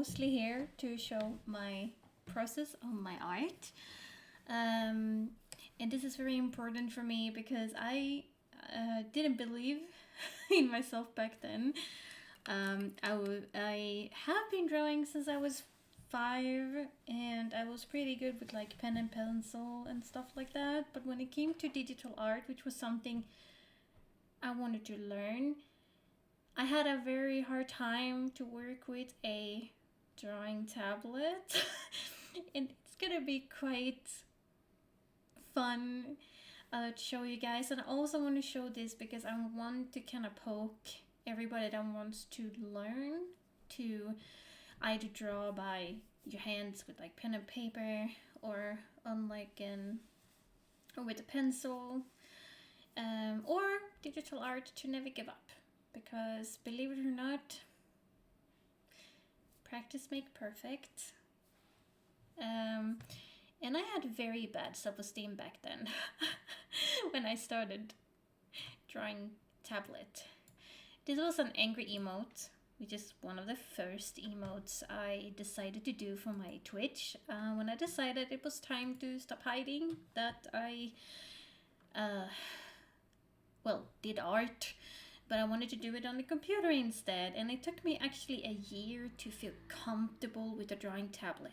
mostly here to show my process on my art. And this is very important for me because I didn't believe in myself back then. I have been drawing since I was 5, and I was pretty good with like pen and pencil and stuff like that. But when it came to digital art, which was something I wanted to learn, I had a very hard time to work with a drawing tablet. And it's gonna be quite fun to show you guys. And I also want to show this because I want to kind of poke everybody that wants to learn to either draw by your hands with like pen and paper, or on like or with a pencil, or digital art, to never give up. Because believe it or not, practice make perfect. And I had very bad self-esteem back then when I started drawing tablet. This was an angry emote, which is one of the first emotes I decided to do for my Twitch. When I decided it was time to stop hiding that I, did art, but I wanted to do it on the computer instead. And it took me actually a year to feel comfortable with a drawing tablet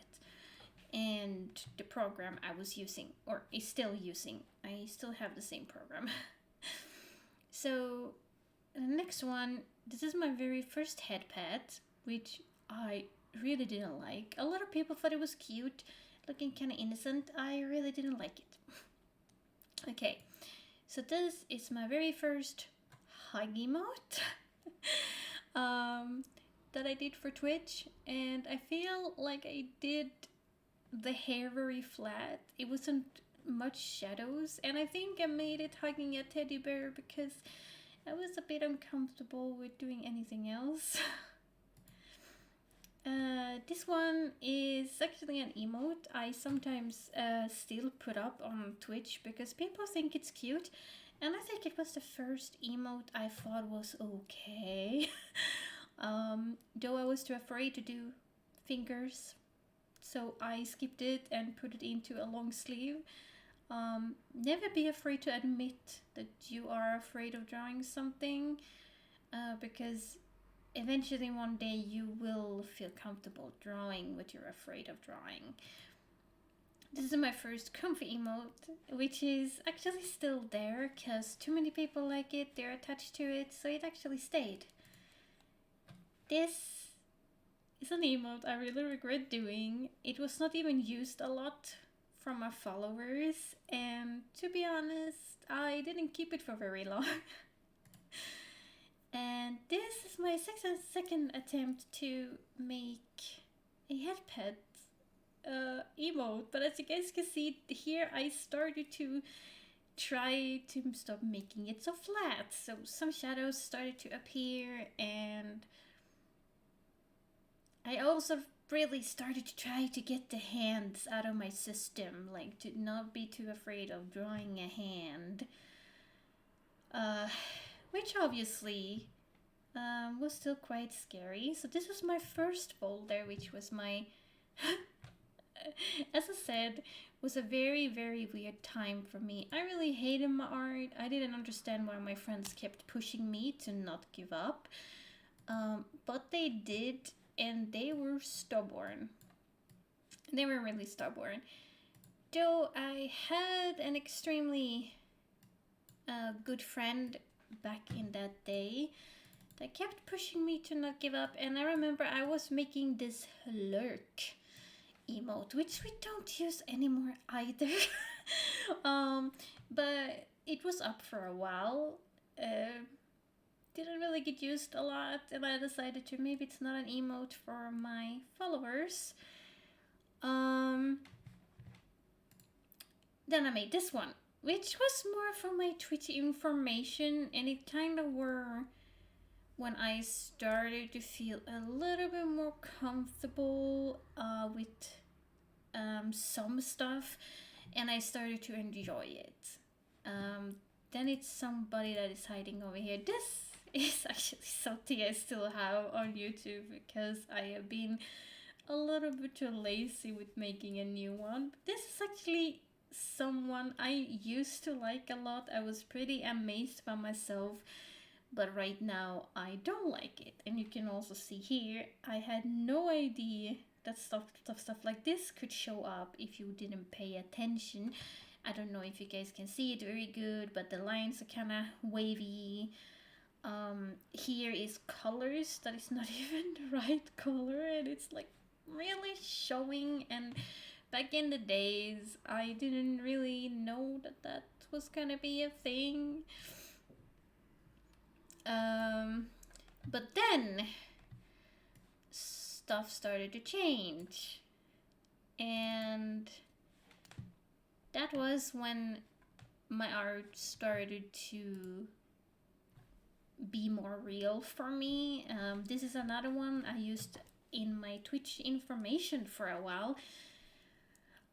and the program I was using, or is still using. I still have the same program. So the next one, this is my very first head pet, which I really didn't like. A lot of people thought it was cute, looking kind of innocent. I really didn't like it. Okay, so this is my very first hug emote that I did for Twitch, and I feel like I did the hair very flat. It wasn't much shadows, and I think I made it hugging a teddy bear because I was a bit uncomfortable with doing anything else. This one is actually an emote I sometimes still put up on Twitch because people think it's cute, and I think it was the first emote I thought was okay. Though I was too afraid to do fingers, so I skipped it and put it into a long sleeve. Never be afraid to admit that you are afraid of drawing something, because eventually one day you will feel comfortable drawing what you're afraid of drawing. This is my first comfy emote, which is actually still there because too many people like it, they're attached to it, so it actually stayed. This is an emote I really regret doing. It was not even used a lot from my followers, and to be honest, I didn't keep it for very long. And this is my second attempt to make a head pet emote, but as you guys can see here, I started to try to stop making it so flat, so some shadows started to appear, and I also really started to try to get the hands out of my system, like to not be too afraid of drawing a hand, which obviously was still quite scary. So this was my first folder, which was my as I said, was a very, very weird time for me. I really hated my art. I didn't understand why my friends kept pushing me to not give up. But they did, and they were stubborn. They were really stubborn. Though I had an extremely good friend back in that day that kept pushing me to not give up, and I remember I was making this lurk emote, which we don't use anymore either. But it was up for a while. Didn't really get used a lot, and I decided to maybe it's not an emote for my followers. Then I made this one, which was more for my Twitch information, and it kind of were when I started to feel a little bit more comfortable with some stuff, and I started to enjoy it. Then it's somebody that is hiding over here. This is actually something I still have on YouTube because I have been a little bit too lazy with making a new one. But this is actually someone I used to like a lot. I was pretty amazed by myself, but right now I don't like it. And you can also see here, I had no idea that stuff like this could show up if you didn't pay attention. I don't know if you guys can see it very good, but the lines are kind of wavy. Here is colors that is not even the right color, and it's like really showing. And back in the days, I didn't really know that that was gonna be a thing. But then stuff started to change, and that was when my art started to be more real for me. This is another one I used in my Twitch information for a while.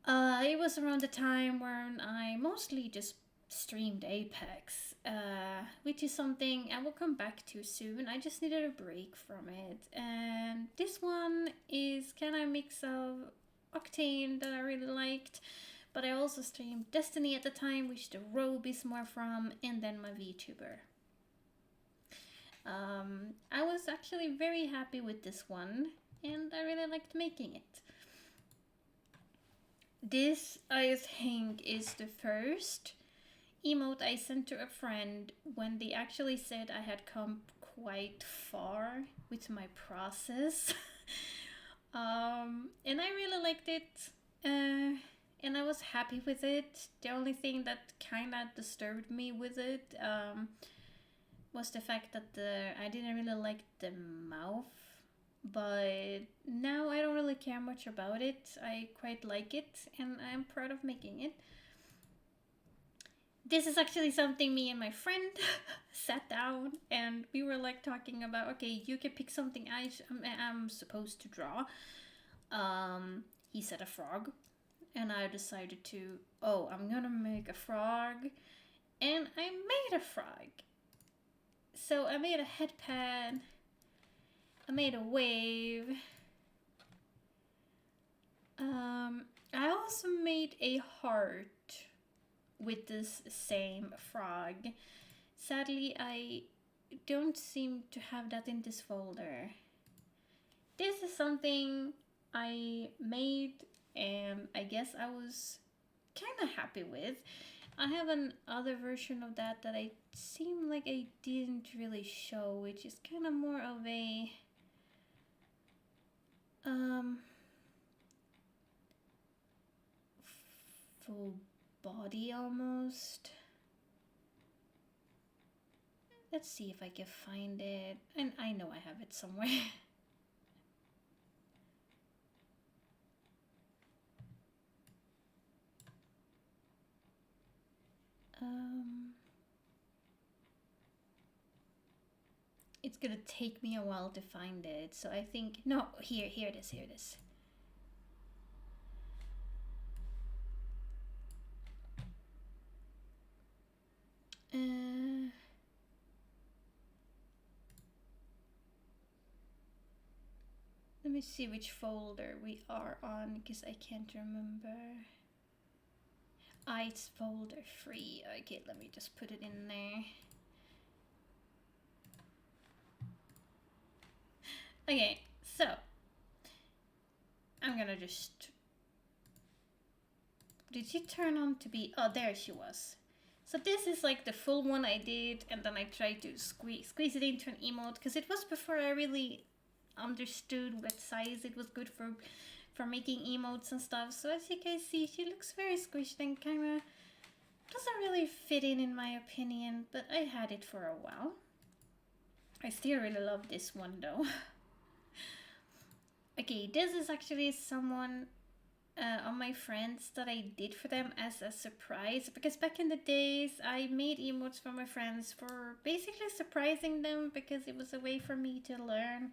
It was around the time when I mostly just streamed Apex, which is something I will come back to soon. I just needed a break from it. And this one is kind of a mix of Octane that I really liked, but I also streamed Destiny at the time, which the Robe is more from, and then my VTuber. I was actually very happy with this one, and I really liked making it. This, I think, is the first emote I sent to a friend when they actually said I had come quite far with my process. And I really liked it, and I was happy with it. The only thing that kind of disturbed me with it was the fact that I didn't really like the mouth, but now I don't really care much about it. I quite like it, and I'm proud of making it. This is actually something me and my friend sat down and we were like talking about. Okay, you can pick something I'm supposed to draw. He said a frog, and I decided to, oh, I'm gonna make a frog, and I made a frog. So I made a headpad, I made a wave. I also made a heart with this same frog. Sadly, I don't seem to have that in this folder. This is something I made, and I guess I was kind of happy with. I have another version of that I seem like I didn't really show, which is kind of more of a full body almost. Let's see if I can find it. And I know I have it somewhere. It's gonna take me a while to find it, so I think, no, here it is. Let me see which folder we are on, because I can't remember. It's folder 3. Okay, let me just put it in there. Okay, so I'm gonna just... Did she turn on to be... Oh, there she was. So this is like the full one I did, and then I tried to squeeze it into an emote, because it was before I really understood what size it was good for making emotes and stuff. So as you guys see, she looks very squished and kind of doesn't really fit in my opinion, but I had it for a while. I still really love this one though. Okay, this is actually someone on my friends that I did for them as a surprise, because back in the days I made emotes for my friends for basically surprising them, because it was a way for me to learn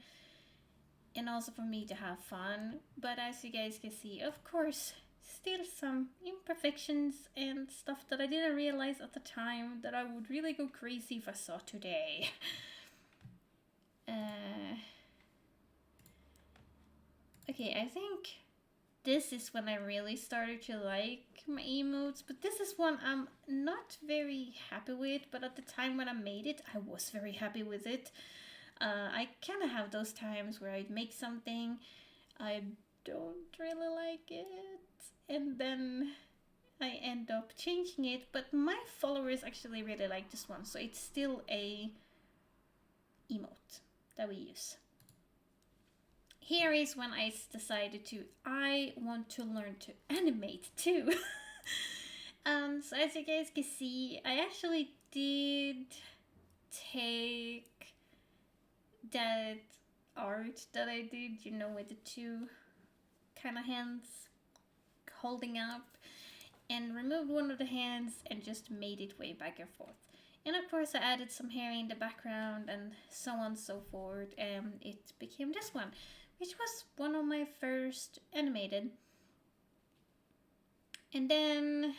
and also for me to have fun. But as you guys can see, of course, still some imperfections and stuff that I didn't realize at the time that I would really go crazy if I saw today. Okay, Okay, I think this is when I really started to like my emotes, but this is one I'm not very happy with, but at the time when I made it, I was very happy with it. I kind of have those times where I make something, I don't really like it, and then I end up changing it, but my followers actually really like this one, so it's still a emote that we use. Here is when I decided I want to learn to animate too. So as you guys can see, I actually did take that art that I did, with the two kind of hands holding up, and removed one of the hands and just made it way back and forth. And of course I added some hair in the background and so on and so forth, and it became this one, which was one of my first animated. And then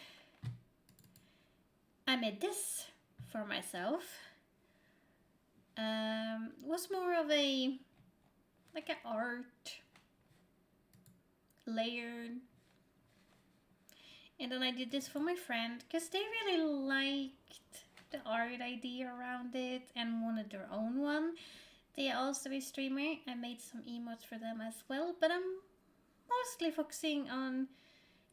I made this for myself. Was more of an art layered. And then I did this for my friend because they really liked the art idea around it and wanted their own one. They are also a streamer. I made some emotes for them as well, but I'm mostly focusing on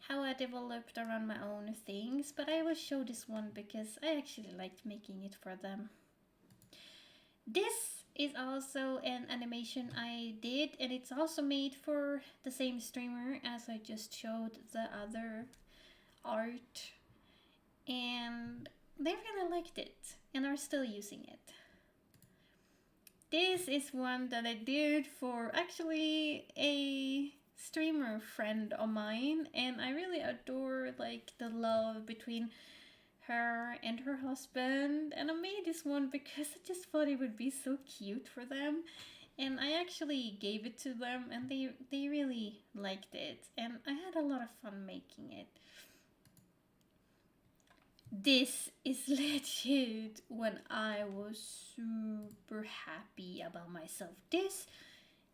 how I developed around my own things. But I will show this one because I actually liked making it for them. This is also an animation I did, and it's also made for the same streamer as I just showed the other art, and they really liked it and are still using it. This is one that I did for actually a streamer friend of mine, and I really adore the love between her and her husband, and I made this one because I just thought it would be so cute for them, and I actually gave it to them and they really liked it, and I had a lot of fun making it. This is legit when I was super happy about myself. This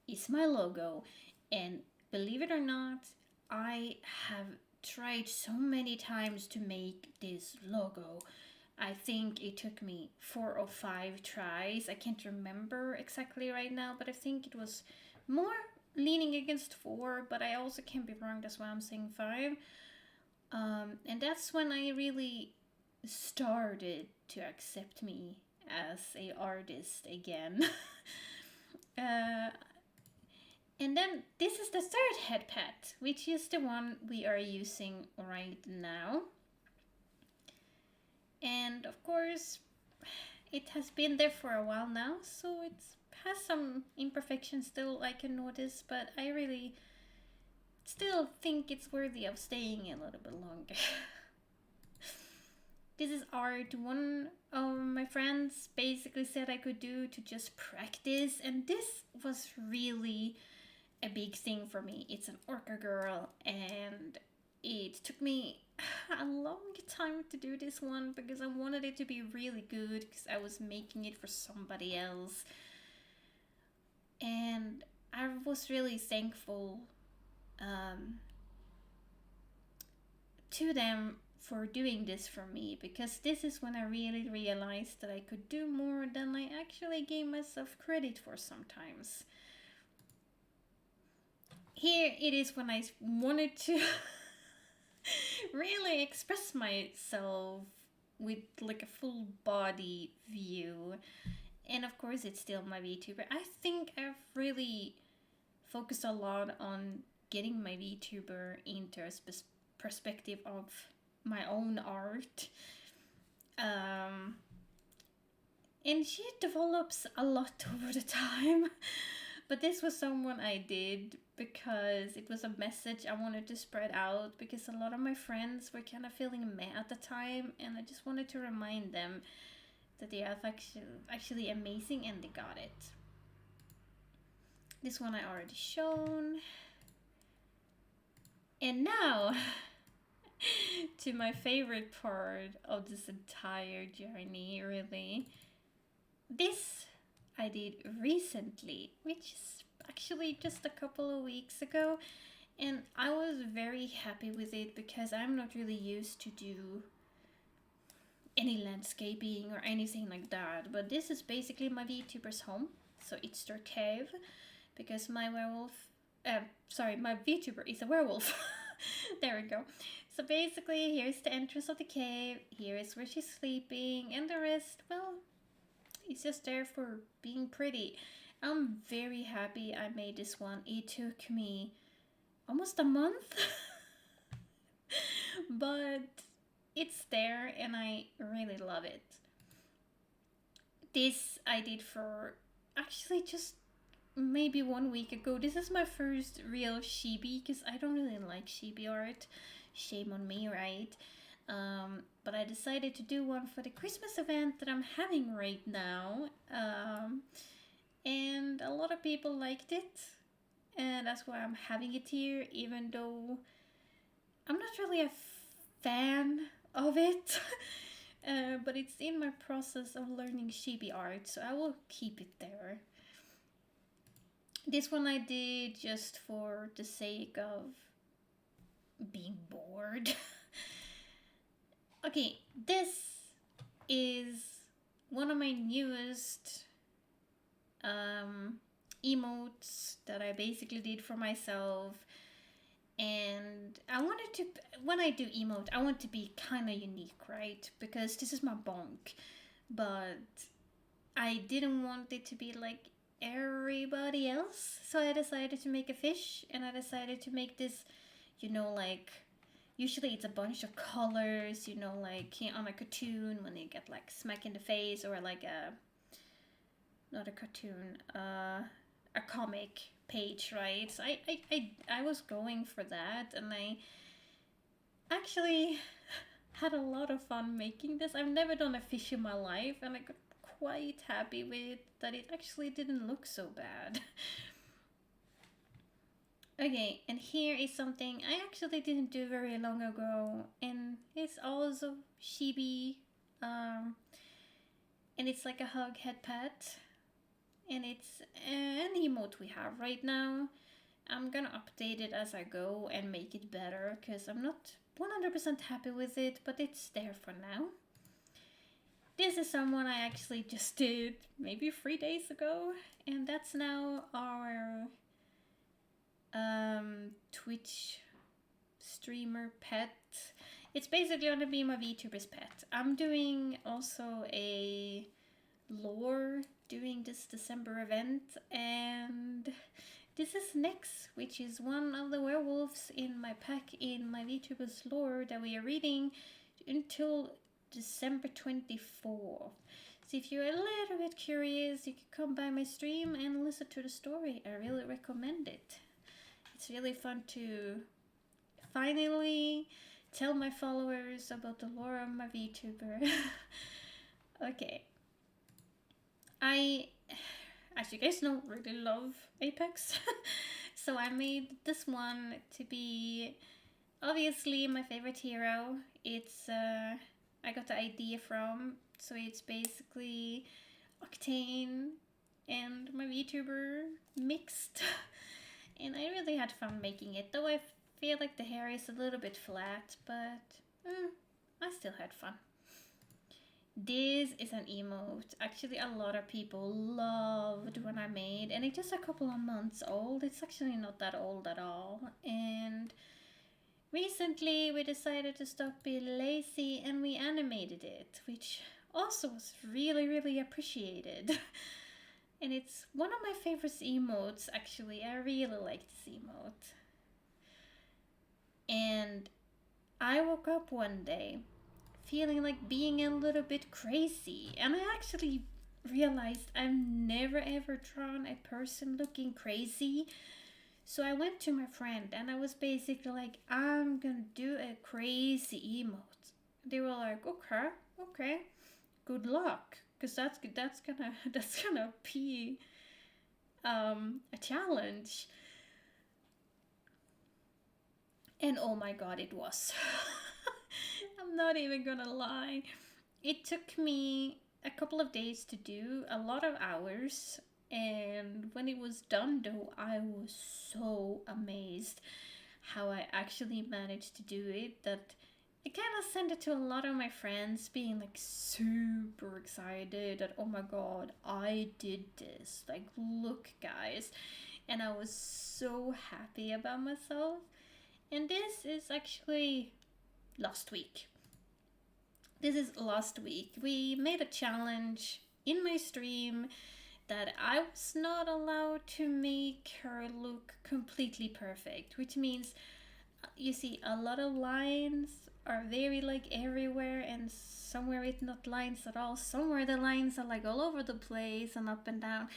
is my logo, and believe it or not, I have tried so many times to make this logo. I think it took me 4 or 5 tries. I can't remember exactly right now, but I think it was more leaning against 4, but I also can't be wrong, that's why I'm saying 5. And that's when I really started to accept me as a artist again. uh, and then this is the third head pet, which is the one we are using right now. And of course, it has been there for a while now, so it has some imperfections still I can notice, but I really still think it's worthy of staying a little bit longer. This is art one of my friends basically said I could do to just practice, and this was really a big thing for me. It's an orca girl, and it took me a long time to do this one because I wanted it to be really good because I was making it for somebody else. And I was really thankful to them for doing this for me, because this is when I really realized that I could do more than I actually gave myself credit for sometimes. Here it is when I wanted to really express myself with a full body view. And of course it's still my VTuber. I think I've really focused a lot on getting my VTuber into a perspective of my own art. And she develops a lot over the time. But this was someone I did because it was a message I wanted to spread out, because a lot of my friends were kind of feeling meh at the time, and I just wanted to remind them that they are actually amazing and they got it. This one I already shown. And now to my favorite part of this entire journey, really. This I did recently, which is actually just a couple of weeks ago, and I was very happy with it because I'm not really used to do any landscaping or anything like that. But this is basically my VTuber's home, so it's their cave because my werewolf, my VTuber is a werewolf. There we go. So basically, here's the entrance of the cave. Here is where she's sleeping, and the rest, well, it's just there for being pretty. I'm very happy I made this one. It took me almost a month, but it's there and I really love it. This I did for actually just maybe 1 week ago. This is my first real chibi because I don't really like chibi art. Shame on me, right? But I decided to do one for the Christmas event that I'm having right now. And a lot of people liked it. And that's why I'm having it here, even though I'm not really a fan of it. But it's in my process of learning chibi art, so I will keep it there. This one I did just for the sake of being bored. Okay, this is one of my newest emotes that I basically did for myself. And I wanted to, when I do emote, I want to be kind of unique, right? Because this is my bonk. But I didn't want it to be like everybody else. So I decided to make a fish, and I decided to make this, like, usually it's a bunch of colors, like on a cartoon when they get like smack in the face, or like not a cartoon, a comic page, right? So I was going for that, and I actually had a lot of fun making this. I've never done a fish in my life, and I got quite happy with that. It actually didn't look so bad. Okay, and here is something I actually didn't do very long ago, and it's also chibi, and it's like a hug head pet, and it's an emote we have right now. I'm gonna update it as I go and make it better because I'm not 100% happy with it, but it's there for now. This is someone I actually just did maybe 3 days ago, and that's now our Twitch streamer pet. It's basically gonna be my VTuber's pet. I'm doing also a lore during this December event, and this is Nyx, which is one of the werewolves in my pack in my VTuber's lore that we are reading until December 24th. So if you're a little bit curious, you can come by my stream and listen to the story. I really recommend it. It's really fun to finally tell my followers about the lore of my VTuber. Okay. I, as you guys know, really love Apex. So I made this one to be obviously my favorite hero. It's, I got the idea from, so it's basically Octane and my VTuber mixed. And I really had fun making it, though I feel like the hair is a little bit flat, but I still had fun. This is an emote. Actually, a lot of people loved when I made, and it's just a couple of months old. It's actually not that old at all. And recently we decided to stop being lazy and we animated it, which also was really, really appreciated. And it's one of my favorite emotes, actually. I really like this emote. And I woke up one day feeling like being a little bit crazy. And I actually realized I've never ever drawn a person looking crazy. So I went to my friend and I was basically like, I'm gonna do a crazy emote. They were like, okay, good luck, because that's gonna be a challenge. And oh my god, it was. I'm not even gonna lie. It took me a couple of days to do, a lot of hours, And when it was done, though, I was so amazed how I actually managed to do it that I kind of sent it to a lot of my friends, being like super excited that, oh my god, I did this. Like, look, guys. And I was so happy about myself. And this is actually last week. This is last week. We made a challenge in my stream that I was not allowed to make her look completely perfect, which means you see a lot of lines are very like everywhere, and somewhere it's not lines at all. Somewhere the lines are like all over the place and up and down.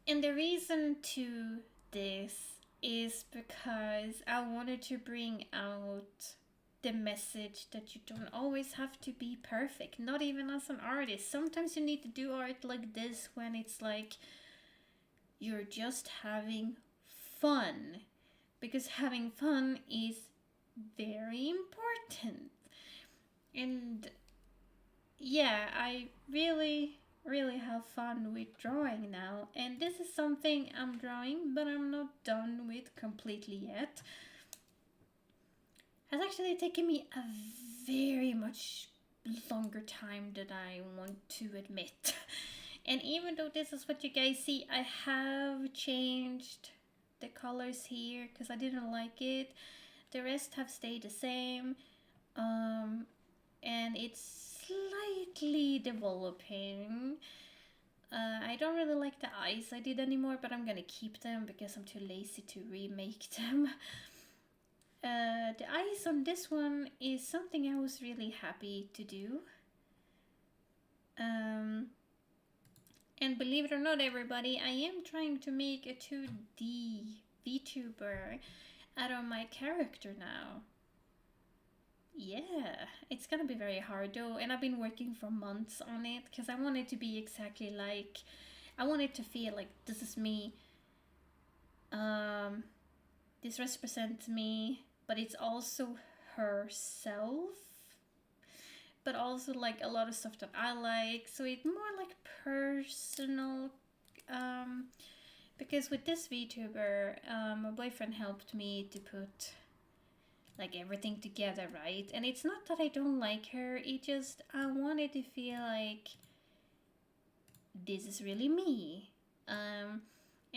And the reason to this is because I wanted to bring out the message that you don't always have to be perfect, not even as an artist. Sometimes you need to do art like this when it's like you're just having fun, because having fun is very important. And yeah, I really have fun with drawing now, and this is something I'm drawing, but I'm not done with completely yet. Has actually taken me a very much longer time than I want to admit. And even though this is what you guys see, I have changed the colors here because I didn't like it. The rest have stayed the same. And it's slightly developing. I don't really like the eyes I did anymore, but I'm gonna keep them because I'm too lazy to remake them. The eyes on this one is something I was really happy to do. And believe it or not, everybody, I am trying to make a 2D VTuber out of my character now. Yeah, it's gonna be very hard though, and I've been working for months on it because I want it to be exactly like, I want it to feel like this is me. This represents me, but it's also herself, but also like a lot of stuff that I like. So it's more like personal. Because with this VTuber, my boyfriend helped me to put like everything together, right? And it's not that I don't like her, it just I wanted to feel like this is really me. And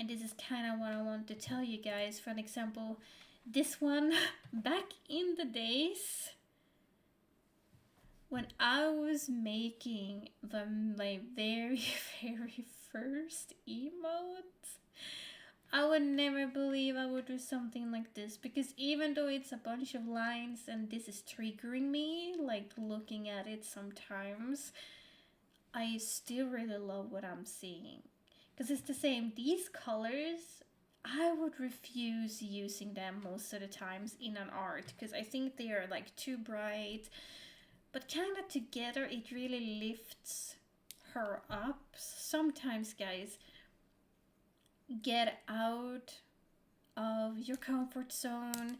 this is kind of what I want to tell you guys. For an example, this one back in the days when I was making my very very first emote, I would never believe I would do something like this, because even though it's a bunch of lines and this is triggering me, like looking at it sometimes, I still really love what I'm seeing. Because it's the same, these colors, I would refuse using them most of the times in an art because I think they are like too bright. But kind of together, it really lifts her up. Sometimes, guys, get out of your comfort zone.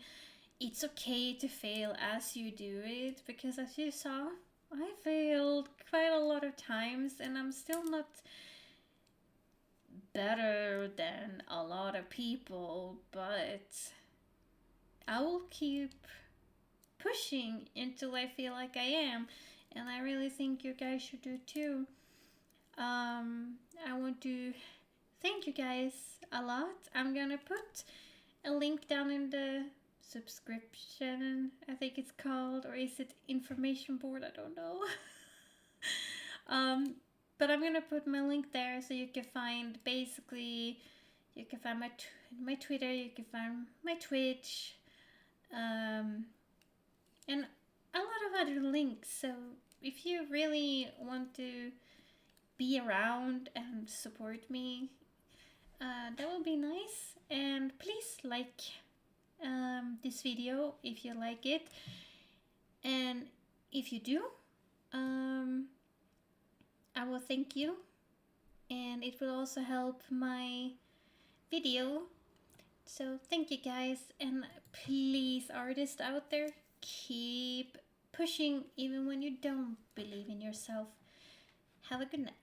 It's okay to fail as you do it, because as you saw, I failed quite a lot of times and I'm still not better than a lot of people, but I will keep pushing until I feel like I am, and I really think you guys should do too. I want to thank you guys a lot. I'm gonna put a link down in the subscription, I think it's called, or is it information board? I don't know. But I'm gonna put my link there so you can find, basically, you can find my Twitter, you can find my Twitch, and a lot of other links. So if you really want to be around and support me, that would be nice. And please like this video if you like it, and if you do, I will thank you, and it will also help my video. So thank you guys, and please, artists out there, keep pushing even when you don't believe in yourself. Have a good night.